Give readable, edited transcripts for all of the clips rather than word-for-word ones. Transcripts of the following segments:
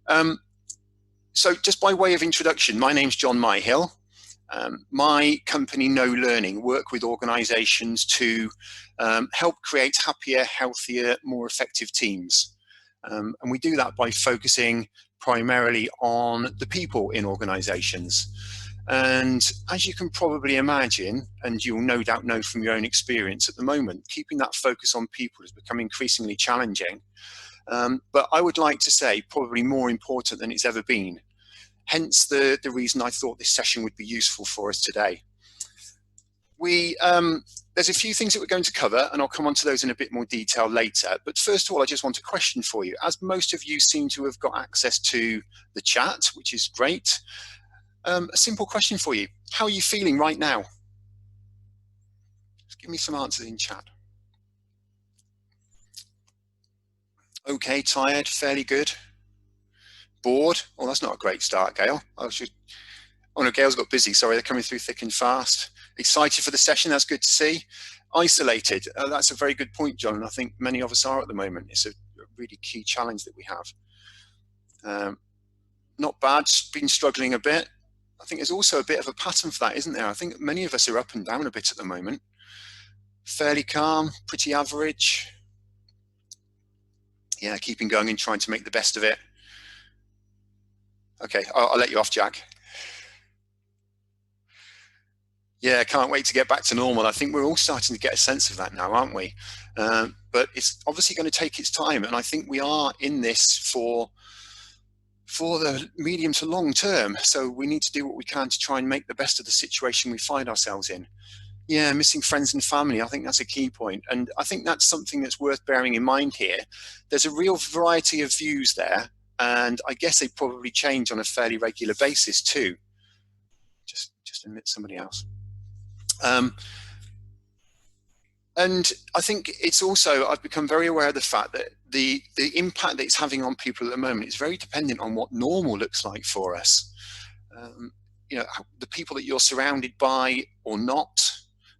So just by way of introduction, my name's John Myhill. My company, No Learning, work with organisations to help create happier, healthier, more effective teams. And we do that by focusing primarily on the people in organisations. And as you can probably imagine, and you'll no doubt know from your own experience at the moment, keeping that focus on people has become increasingly challenging. But I would like to say probably more important than it's ever been. Hence the reason I thought this session would be useful for us today. There's a few things that we're going to cover, and I'll come on to those in a bit more detail later. But first of all, I just want a question for you. As most of you seem to have got access to the chat, which is great, a simple question for you. How are you feeling right now? Just give me some answers in chat. Okay, tired, fairly good. Bored? Oh, that's not a great start, Gail. Oh no, Gail's got busy. Sorry, they're coming through thick and fast. Excited for the session. That's good to see. Isolated. That's a very good point, John. And I think many of us are at the moment. It's a really key challenge that we have. Not bad. Been struggling a bit. I think there's also a bit of a pattern for that, isn't there? I think many of us are up and down a bit at the moment. Fairly calm, pretty average. Yeah, keeping going and trying to make the best of it. Okay, I'll let you off, Jack. Yeah, can't wait to get back to normal. I think we're all starting to get a sense of that now, aren't we? But it's obviously going to take its time, and I think we are in this for the medium to long term. So we need to do what we can to try and make the best of the situation we find ourselves in. Yeah, missing friends and family, I think that's a key point. And I think that's something that's worth bearing in mind here. There's a real variety of views there, and I guess they probably change on a fairly regular basis too. Just admit somebody else. And I think it's also, I've become very aware of the fact that the impact that it's having on people at the moment is very dependent on what normal looks like for us. You know, the people that you're surrounded by or not,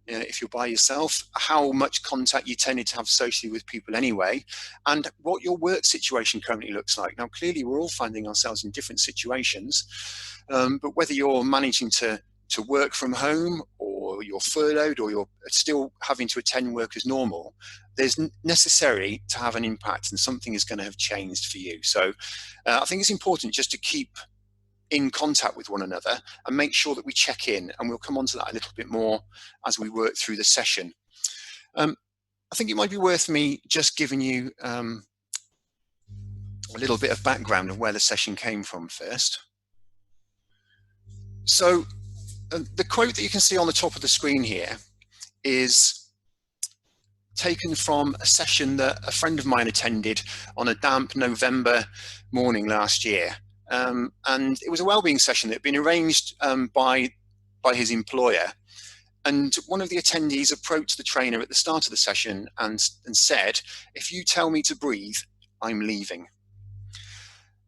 you know, if you're by yourself, how much contact you tended to have socially with people anyway, and what your work situation currently looks like. Now, clearly, we're all finding ourselves in different situations, but whether you're managing to work from home, or you're furloughed, or you're still having to attend work as normal, there's necessary to have an impact, and something is going to have changed for you. So I think it's important just to keep in contact with one another and make sure that we check in, and we'll come on to that a little bit more as we work through the session. I think it might be worth me just giving you a little bit of background of where the session came from first. So the quote that you can see on the top of the screen here is taken from a session that a friend of mine attended on a damp November morning last year. And it was a wellbeing session that had been arranged by his employer. And one of the attendees approached the trainer at the start of the session and said, "If you tell me to breathe, I'm leaving."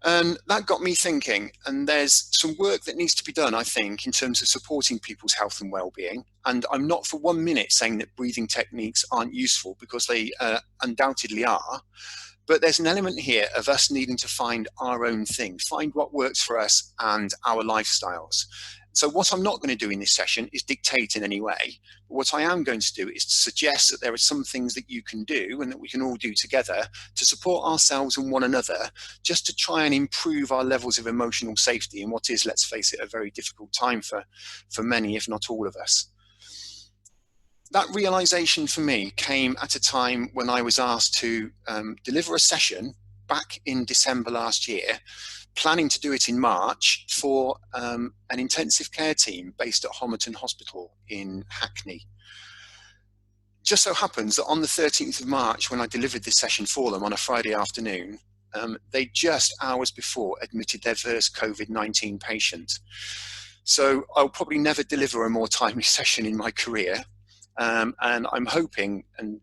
And that got me thinking, and there's some work that needs to be done, I think, in terms of supporting people's health and well-being. And I'm not for 1 minute saying that breathing techniques aren't useful, because they undoubtedly are. But there's an element here of us needing to find our own thing, find what works for us and our lifestyles. So what I'm not going to do in this session is dictate in any way. But what I am going to do is to suggest that there are some things that you can do and that we can all do together to support ourselves and one another, just to try and improve our levels of emotional safety in what is, let's face it, a very difficult time for many, if not all of us. That realization for me came at a time when I was asked to deliver a session back in December last year, planning to do it in March for an intensive care team based at Homerton Hospital in Hackney. Just so happens that on the 13th of March, when I delivered this session for them on a Friday afternoon, they just hours before admitted their first COVID-19 patient. So I'll probably never deliver a more timely session in my career. And I'm hoping, and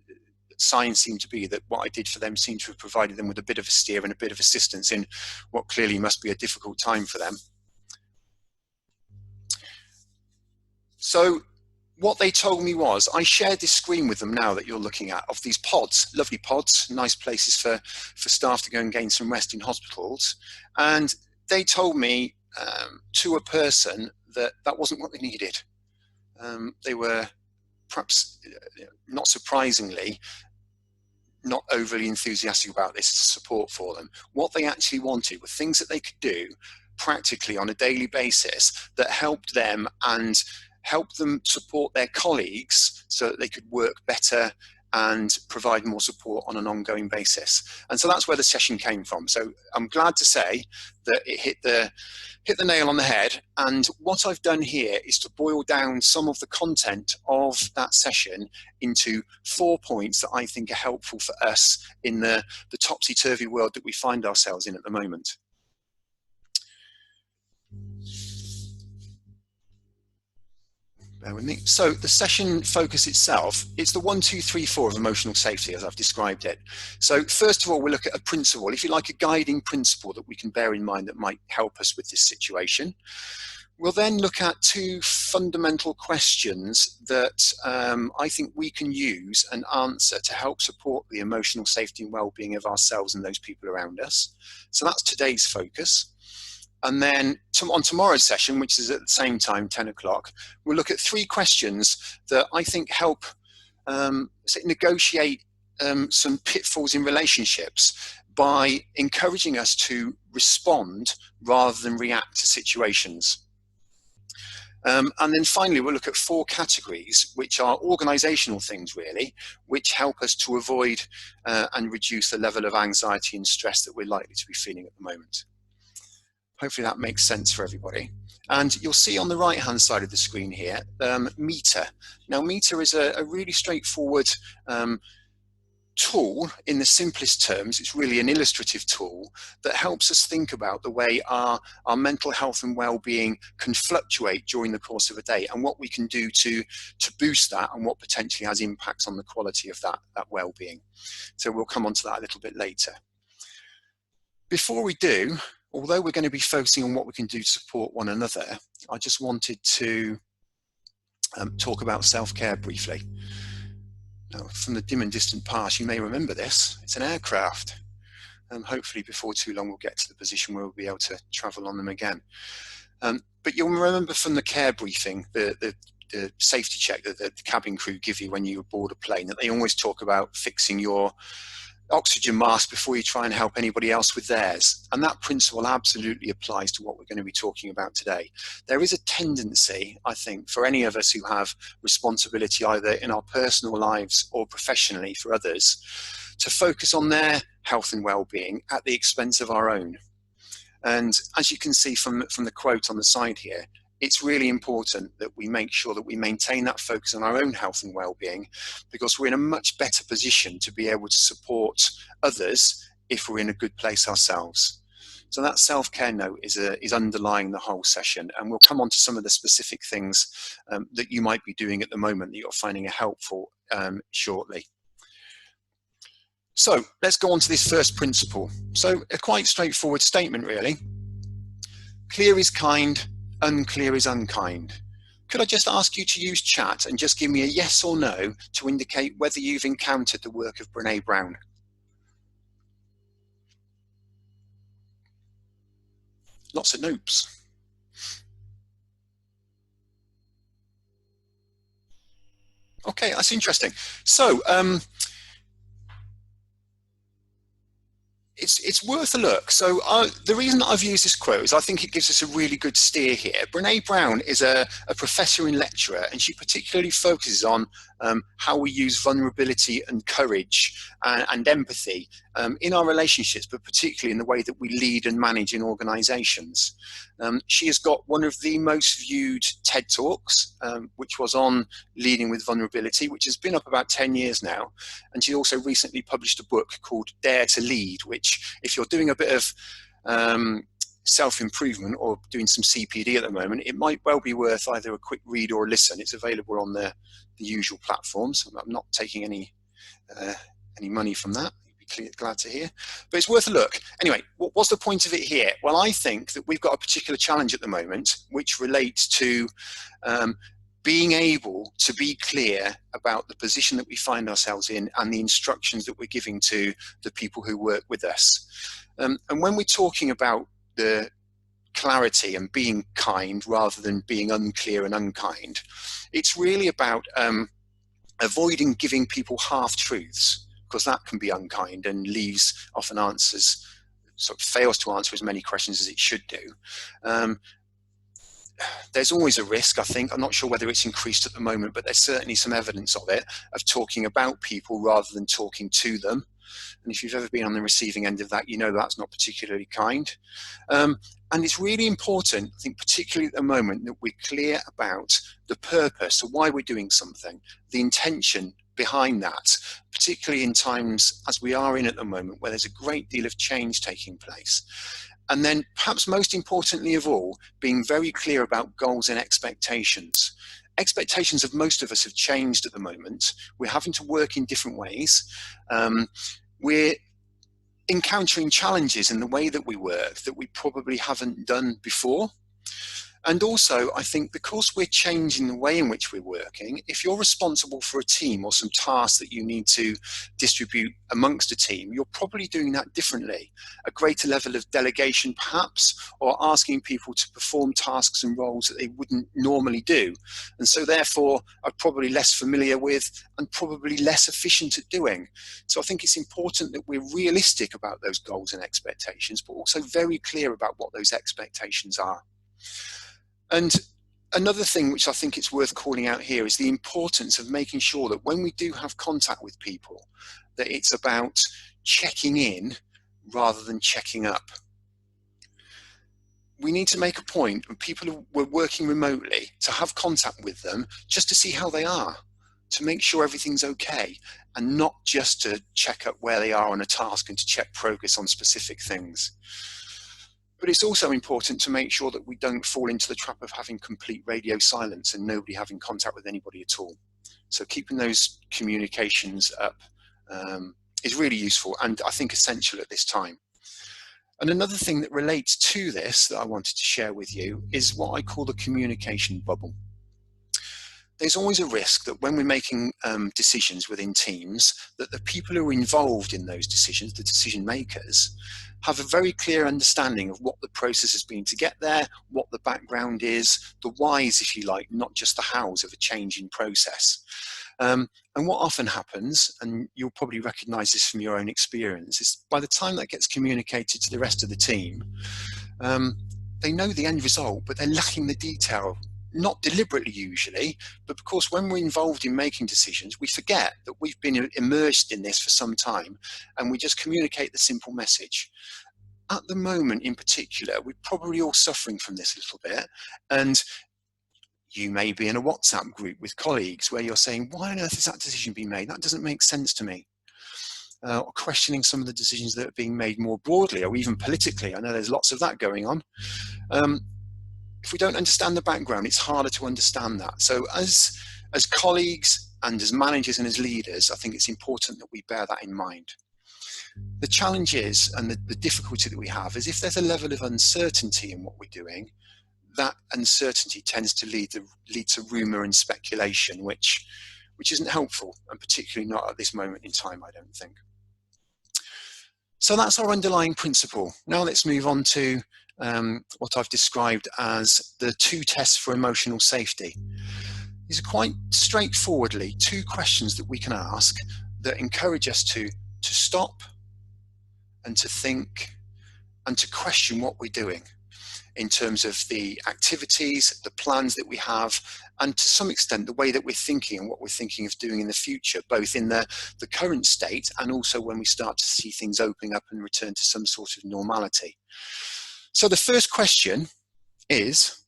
signs seem to be, that what I did for them seemed to have provided them with a bit of a steer and a bit of assistance in what clearly must be a difficult time for them. So what they told me was, I shared this screen with them now that you're looking at, of these pods, lovely pods, nice places for staff to go and gain some rest in hospitals. And they told me to a person that that wasn't what they needed. They were perhaps, not surprisingly, not overly enthusiastic about this support for them. What they actually wanted were things that they could do practically on a daily basis that helped them and helped them support their colleagues so that they could work better and provide more support on an ongoing basis. And so that's where the session came from. So I'm glad to say that it hit the nail on the head. And what I've done here is to boil down some of the content of that session into 4 points that I think are helpful for us in the topsy-turvy world that we find ourselves in at the moment. Bear with me. So the session focus itself, it's the 1, 2, 3, 4 of emotional safety as I've described it. So first of all, we'll look at a principle, if you like, a guiding principle that we can bear in mind that might help us with this situation. We'll then look at 2 fundamental questions that I think we can use and answer to help support the emotional safety and well-being of ourselves and those people around us. So that's today's focus. And then on tomorrow's session, which is at the same time, 10 o'clock, we'll look at 3 questions that I think help negotiate some pitfalls in relationships by encouraging us to respond rather than react to situations. And then finally, we'll look at 4 categories, which are organizational things, really, which help us to avoid and reduce the level of anxiety and stress that we're likely to be feeling at the moment. Hopefully that makes sense for everybody. And you'll see on the right-hand side of the screen here, meter. Now, meter is a really straightforward tool in the simplest terms. It's really an illustrative tool that helps us think about the way our mental health and well-being can fluctuate during the course of a day and what we can do to boost that and what potentially has impacts on the quality of that well-being. So we'll come on to that a little bit later. Before we do, although we're going to be focusing on what we can do to support one another, I just wanted to talk about self-care briefly. Now, from the dim and distant past, you may remember this. It's an aircraft. Hopefully before too long we'll get to the position where we'll be able to travel on them again. But you'll remember from the care briefing, the safety check that the cabin crew give you when you board a plane, that they always talk about fixing your oxygen mask before you try and help anybody else with theirs. And that principle absolutely applies to what we're going to be talking about today. There is a tendency, I think, for any of us who have responsibility either in our personal lives or professionally for others, to focus on their health and well-being at the expense of our own. And as you can see from the quote on the side here, it's really important that we make sure that we maintain that focus on our own health and well-being, because we're in a much better position to be able to support others if we're in a good place ourselves. So that self-care note is underlying the whole session, and we'll come on to some of the specific things that you might be doing at the moment that you're finding helpful shortly. So let's go on to this first principle. So a quite straightforward statement, really. Clear is kind, unclear is unkind. Could I just ask you to use chat and just give me a yes or no to indicate whether you've encountered the work of Brené Brown? Lots of notes. Okay, that's interesting. So it's worth a look. So the reason that I've used this quote is I think it gives us a really good steer here. Brené Brown is a professor and lecturer, and she particularly focuses on how we use vulnerability and courage and empathy in our relationships, but particularly in the way that we lead and manage in organizations. She has got one of the most viewed TED Talks, which was on leading with vulnerability, which has been up about 10 years now. And she also recently published a book called Dare to Lead, which if you're doing a bit of self-improvement or doing some CPD at the moment, it might well be worth either a quick read or a listen. It's available on the usual platforms. I'm not taking any money from that. You'd be glad to hear, but it's worth a look. Anyway, what's the point of it here? Well, I think that we've got a particular challenge at the moment, which relates to being able to be clear about the position that we find ourselves in and the instructions that we're giving to the people who work with us. And when we're talking about the clarity and being kind rather than being unclear and unkind, it's really about avoiding giving people half-truths, because that can be unkind and leaves often answers, sort of fails to answer as many questions as it should do. There's always a risk, I think. I'm not sure whether it's increased at the moment, but there's certainly some evidence of it, of talking about people rather than talking to them. And if you've ever been on the receiving end of that, you know that's not particularly kind. And it's really important, I think, particularly at the moment, that we're clear about the purpose of why we're doing something, the intention behind that, particularly in times as we are in at the moment, where there's a great deal of change taking place. And then perhaps most importantly of all, being very clear about goals and expectations. Expectations of most of us have changed at the moment. We're having to work in different ways. We're encountering challenges in the way that we work that we probably haven't done before. And also, I think because we're changing the way in which we're working, if you're responsible for a team or some tasks that you need to distribute amongst a team, you're probably doing that differently. A greater level of delegation, perhaps, or asking people to perform tasks and roles that they wouldn't normally do. And so therefore are probably less familiar with and probably less efficient at doing. So I think it's important that we're realistic about those goals and expectations, but also very clear about what those expectations are. And another thing which I think it's worth calling out here is the importance of making sure that when we do have contact with people, that it's about checking in rather than checking up. We need to make a point when people were working remotely to have contact with them just to see how they are, to make sure everything's okay, and not just to check up where they are on a task and to check progress on specific things. But it's also important to make sure that we don't fall into the trap of having complete radio silence and nobody having contact with anybody at all. So keeping those communications up is really useful and I think essential at this time. And another thing that relates to this that I wanted to share with you is what I call the communication bubble. There's always a risk that when we're making decisions within teams, that the people who are involved in those decisions, the decision makers, have a very clear understanding of what the process has been to get there, what the background is, the whys, if you like, not just the hows of a change in process. And what often happens, and you'll probably recognize this from your own experience, is by the time that gets communicated to the rest of the team, they know the end result, but they're lacking the detail. Not deliberately usually, but because when we're involved in making decisions, we forget that we've been immersed in this for some time and we just communicate the simple message. At the moment in particular, we're probably all suffering from this a little bit. And you may be in a WhatsApp group with colleagues where you're saying, why on earth is that decision being made? That doesn't make sense to me. Or questioning some of the decisions that are being made more broadly or even politically. I know there's lots of that going on. If we don't understand the background, it's harder to understand that. So as colleagues and as managers and as leaders, I think it's important that we bear that in mind. The challenge is, and the difficulty that we have, is if there's a level of uncertainty in what we're doing, that uncertainty tends to lead to rumour and speculation, which isn't helpful, and particularly not at this moment in time, I don't think. So that's our underlying principle. Now let's move on to what I've described as the 2 tests for emotional safety. These are quite straightforwardly 2 questions that we can ask that encourage us to stop and to think and to question what we're doing in terms of the activities, the plans that we have, and to some extent the way that we're thinking and what we're thinking of doing in the future, both in the current state and also when we start to see things opening up and return to some sort of normality. So the first question is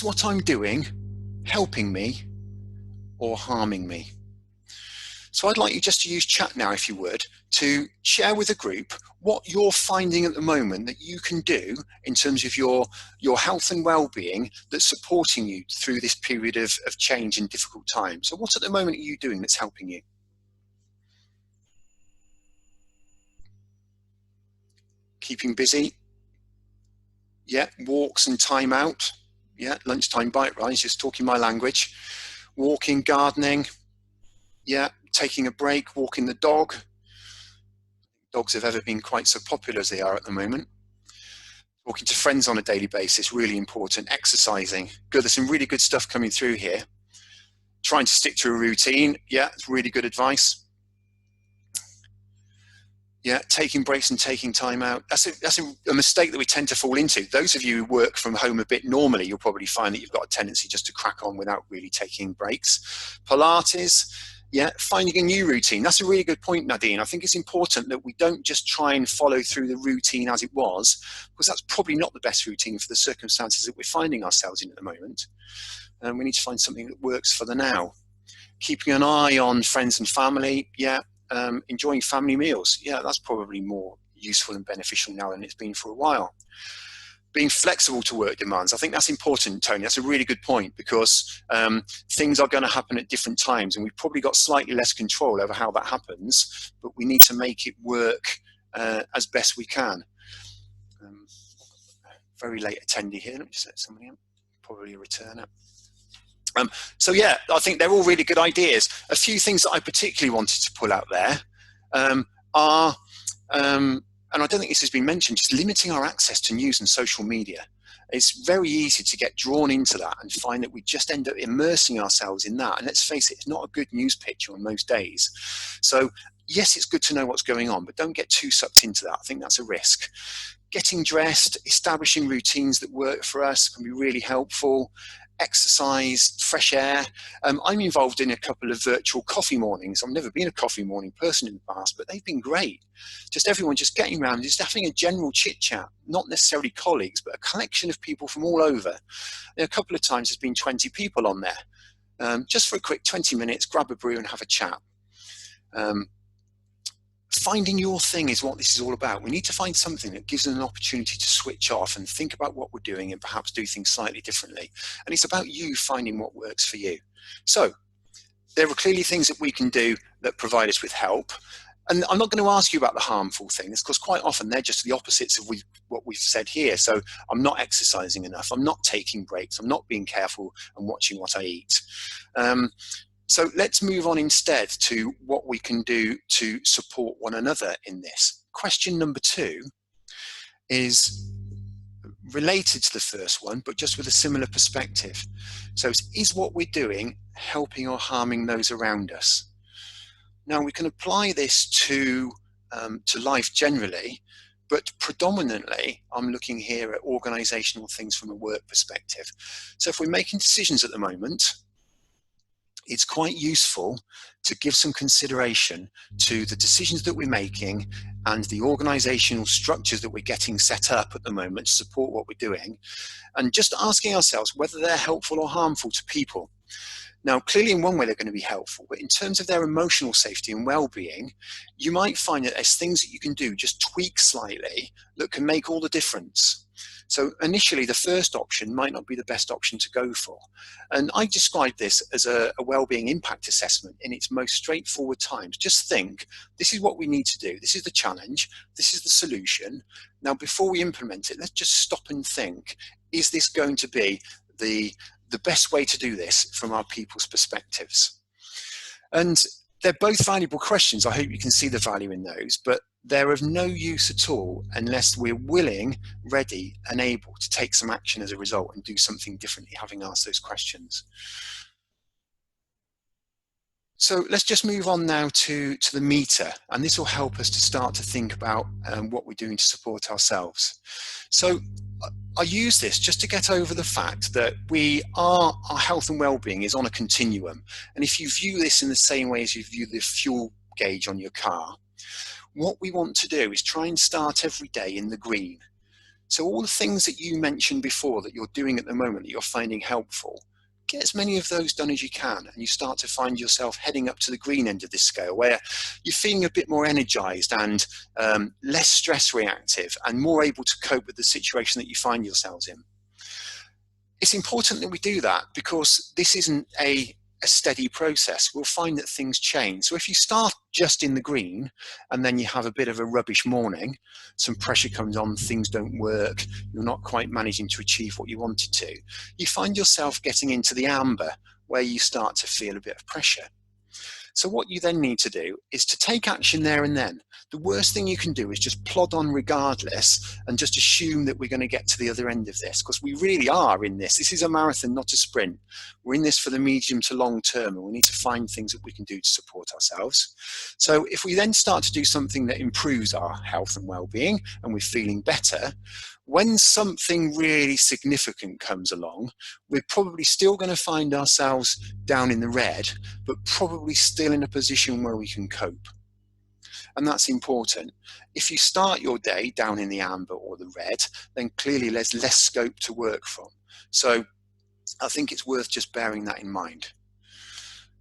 what I'm doing helping me or harming me? So I'd like you just to use chat now, if you would, to share with the group what you're finding at the moment that you can do in terms of your health and well-being that's supporting you through this period of change and difficult times. So what at the moment are you doing that's helping you? Keeping busy? Yeah, walks and time out? Yeah, lunchtime bike rides, just talking my language. Walking, gardening, yeah, taking a break, walking the dog. Dogs have ever been quite so popular as they are at the moment. Talking to friends on a daily basis, really important. Exercising, good. There's some really good stuff coming through here. Trying to stick to a routine, yeah, it's really good advice. Yeah, taking breaks and taking time out. That's a mistake that we tend to fall into. Those of you who work from home a bit normally, you'll probably find that you've got a tendency just to crack on without really taking breaks. Pilates, yeah, finding a new routine. That's a really good point, Nadine. I think it's important that we don't just try and follow through the routine as it was, because that's probably not the best routine for the circumstances that we're finding ourselves in at the moment. And we need to find something that works for the now. Keeping an eye on friends and family, yeah. Enjoying family meals, yeah, that's probably more useful and beneficial now than it's been for a while. Being flexible to work demands, I think that's important, Tony. That's a really good point, because things are going to happen at different times, and we've probably got slightly less control over how that happens, but we need to make it work as best we can. Very late attendee here. Let me just let somebody in. Probably a returner. So yeah, I think they're all really good ideas. A few things that I particularly wanted to pull out there are, and I don't think this has been mentioned, just limiting our access to news and social media. It's very easy to get drawn into that and find that we just end up immersing ourselves in that. And let's face it, it's not a good news picture on most days. So yes, it's good to know what's going on, but don't get too sucked into that. I think that's a risk. Getting dressed, establishing routines that work for us can be really helpful. Exercise, fresh air. I'm involved in a couple of virtual coffee mornings. I've never been a coffee morning person in the past, but they've been great. Just everyone just getting around, just having a general chit chat, not necessarily colleagues, but a collection of people from all over. A couple of times there's been 20 people on there. Just for a quick 20 minutes, grab a brew and have a chat. Finding your thing is what this is all about. We need to find something that gives us an opportunity to switch off and think about what we're doing and perhaps do things slightly differently. And it's about you finding what works for you. So there are clearly things that we can do that provide us with help. And I'm not going to ask you about the harmful things, because quite often they're just the opposites of what we've said here. So I'm not exercising enough. I'm not taking breaks. I'm not being careful and watching what I eat. So let's move on instead to what we can do to support one another in this. Question number 2 is related to the first one, but just with a similar perspective. So is what we're doing helping or harming those around us? Now we can apply this to life generally, but predominantly I'm looking here at organizational things from a work perspective. So if we're making decisions at the moment, it's quite useful to give some consideration to the decisions that we're making and the organizational structures that we're getting set up at the moment to support what we're doing, and just asking ourselves whether they're helpful or harmful to people. Now, clearly in one way they're going to be helpful, but in terms of their emotional safety and well-being, you might find that there's things that you can do, just tweak slightly, that can make all the difference. So initially, the first option might not be the best option to go for. And I describe this as a well-being impact assessment in its most straightforward times. Just think, this is what we need to do. This is the challenge. This is the solution. Now, before we implement it, let's just stop and think, is this going to be the best way to do this from our people's perspectives? And they're both valuable questions. I hope you can see the value in those, but they're of no use at all unless we're willing, ready, and able to take some action as a result and do something differently, having asked those questions. So let's just move on now to the meter, and this will help us to start to think about what we're doing to support ourselves. So I use this just to get over the fact that our health and well-being is on a continuum. And if you view this in the same way as you view the fuel gauge on your car, what we want to do is try and start every day in the green. So all the things that you mentioned before that you're doing at the moment that you're finding helpful, get as many of those done as you can, and you start to find yourself heading up to the green end of this scale, where you're feeling a bit more energized and less stress reactive and more able to cope with the situation that you find yourselves in. It's important that we do that, because this isn't a a steady process, we'll find that things change. So if you start just in the green and then you have a bit of a rubbish morning, some pressure comes on, things don't work, you're not quite managing to achieve what you wanted to, you find yourself getting into the amber where you start to feel a bit of pressure. So what you then need to do is to take action there and then. The worst thing you can do is just plod on regardless and just assume that we're going to get to the other end of this, because we really are in this. This is a marathon, not a sprint. We're in this for the medium to long term, and we need to find things that we can do to support ourselves. So if we then start to do something that improves our health and well-being and we're feeling better, when something really significant comes along, we're probably still going to find ourselves down in the red, but probably still in a position where we can cope. And that's important. If you start your day down in the amber or the red, then clearly there's less scope to work from. So I think it's worth just bearing that in mind.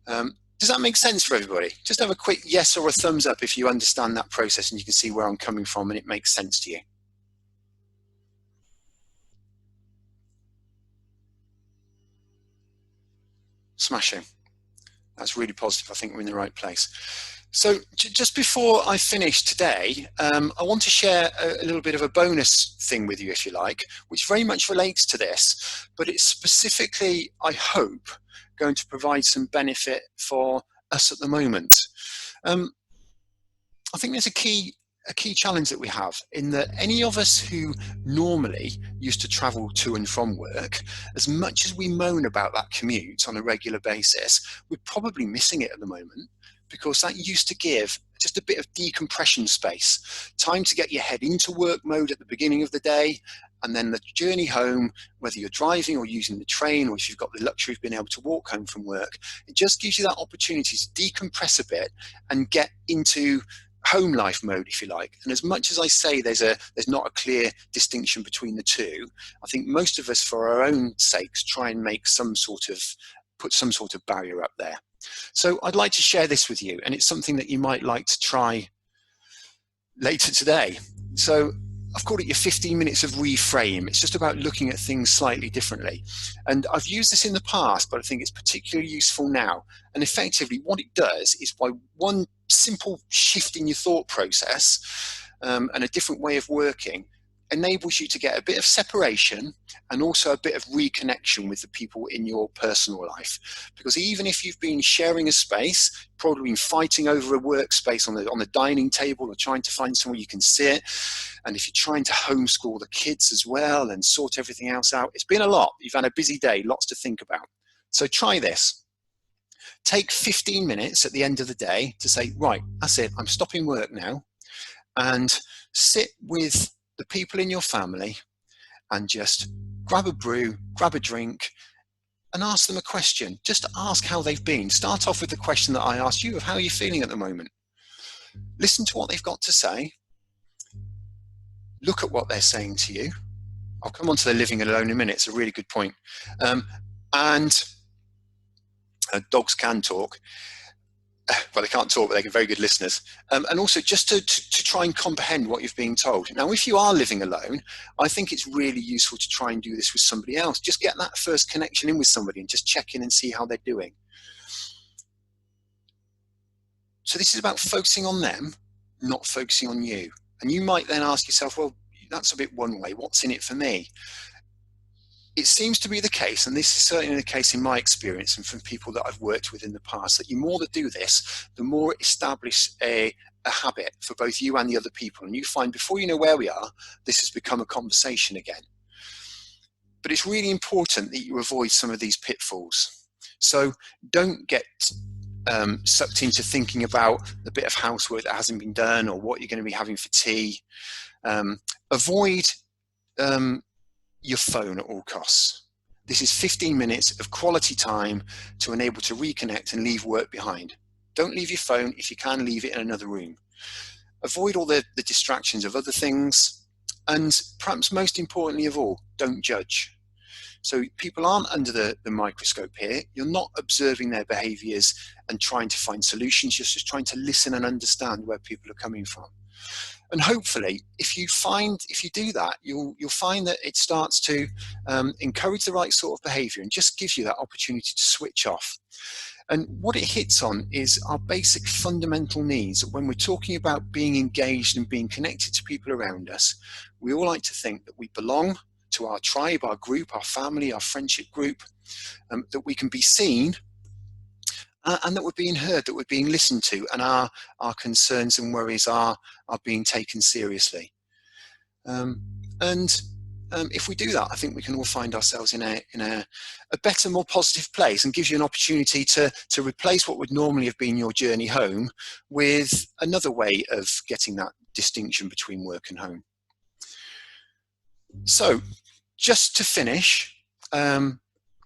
Does that make sense for everybody? Just have a quick yes or a thumbs up if you understand that process and you can see where I'm coming from and it makes sense to you. Smashing. That's really positive. I think we're in the right place. So just before I finish today, I want to share a little bit of a bonus thing with you, if you like, which very much relates to this, but it's specifically, I hope, going to provide some benefit for us at the moment. I think there's a key challenge that we have in that any of us who normally used to travel to and from work, as much as we moan about that commute on a regular basis, we're probably missing it at the moment, because that used to give just a bit of decompression space, time to get your head into work mode at the beginning of the day, and then the journey home, whether you're driving or using the train, or if you've got the luxury of being able to walk home from work, it just gives you that opportunity to decompress a bit and get into home life mode, if you like. And as much as I say there's not a clear distinction between the two, I think most of us, for our own sakes, try and make put some sort of barrier up there. So I'd like to share this with you, and it's something that you might like to try later today. So I've called it your 15 minutes of reframe. It's just about looking at things slightly differently. And I've used this in the past, but I think it's particularly useful now. And effectively what it does is, by one simple shift in your thought process and a different way of working, enables you to get a bit of separation and also a bit of reconnection with the people in your personal life. Because even if you've been sharing a space, probably been fighting over a workspace on the dining table, or trying to find somewhere you can sit, and if you're trying to homeschool the kids as well and sort everything else out, it's been a lot. You've had a busy day, lots to think about. So try this. Take 15 minutes at the end of the day to say, right, that's it, I'm stopping work now, and sit with the people in your family and just grab a brew, grab a drink, and ask them a question. Just ask how they've been. Start off with the question that I asked you of how are you feeling at the moment. Listen to what they've got to say. Look at what they're saying to you. I'll come on to the living alone in a minute. It's a really good point. And dogs can talk. Well, they can't talk, but they're very good listeners. And also just to try and comprehend what you've been told. Now, if you are living alone, I think it's really useful to try and do this with somebody else. Just get that first connection in with somebody and just check in and see how they're doing. So this is about focusing on them, not focusing on you. And you might then ask yourself, well, that's a bit one way. What's in it for me? It seems to be the case, and this is certainly the case in my experience and from people that I've worked with in the past, that the more that do this, the more it establishes a habit for both you and the other people. And you find before you know where we are, this has become a conversation again. But it's really important that you avoid some of these pitfalls. So don't get sucked into thinking about the bit of housework that hasn't been done or what you're going to be having for tea. Avoid your phone at all costs. This is 15 minutes of quality time to enable to reconnect and leave work behind. Don't leave your phone. If you can, leave it in another room. Avoid all the distractions of other things. And perhaps most importantly of all, don't judge. So people aren't under the microscope here. You're not observing their behaviors and trying to find solutions. You're just trying to listen and understand where people are coming from. And hopefully, if you do that, you'll find that it starts to encourage the right sort of behaviour and just gives you that opportunity to switch off. And what it hits on is our basic fundamental needs. When we're talking about being engaged and being connected to people around us, we all like to think that we belong to our tribe, our group, our family, our friendship group, that we can be seen, and that we're being heard, that we're being listened to, and our concerns and worries are being taken seriously. If we do that, I think we can all find ourselves in a better, more positive place, and gives you an opportunity to replace what would normally have been your journey home with another way of getting that distinction between work and home. So just to finish,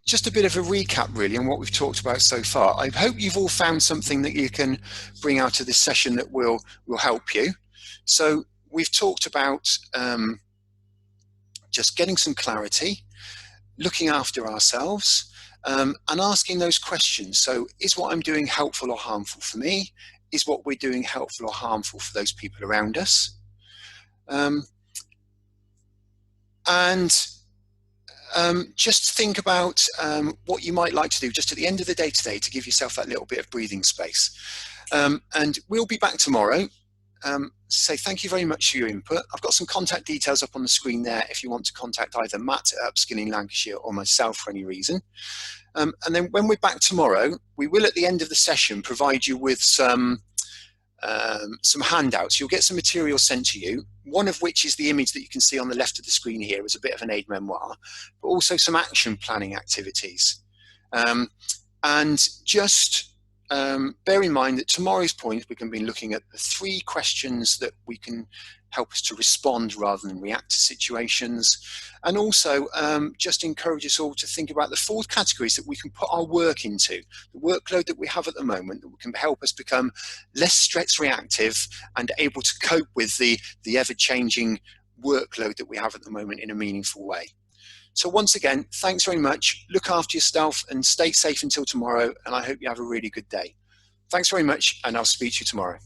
just a bit of a recap really on what we've talked about so far. I hope you've all found something that you can bring out of this session that will help you. So we've talked about just getting some clarity, looking after ourselves, and asking those questions. So is what I'm doing helpful or harmful for me? Is what we're doing helpful or harmful for those people around us? Just think about what you might like to do just at the end of the day today to give yourself that little bit of breathing space. And we'll be back tomorrow. Say thank you very much for your input. I've got some contact details up on the screen there if you want to contact either Matt at Upskilling Lancashire or myself for any reason. And then when we're back tomorrow, we will at the end of the session provide you with some handouts. You'll get some material sent to you, one of which is the image that you can see on the left of the screen here as a bit of an aid memoir, but also some action planning activities. And just bear in mind that tomorrow's point, we're going to be looking at the 3 questions that we can help us to respond rather than react to situations. And also just encourage us all to think about the 4 categories that we can put our work into, the workload that we have at the moment that can help us become less stress reactive and able to cope with the ever-changing workload that we have at the moment in a meaningful way. So once again, thanks very much. Look after yourself and stay safe until tomorrow. And I hope you have a really good day. Thanks very much, and I'll speak to you tomorrow.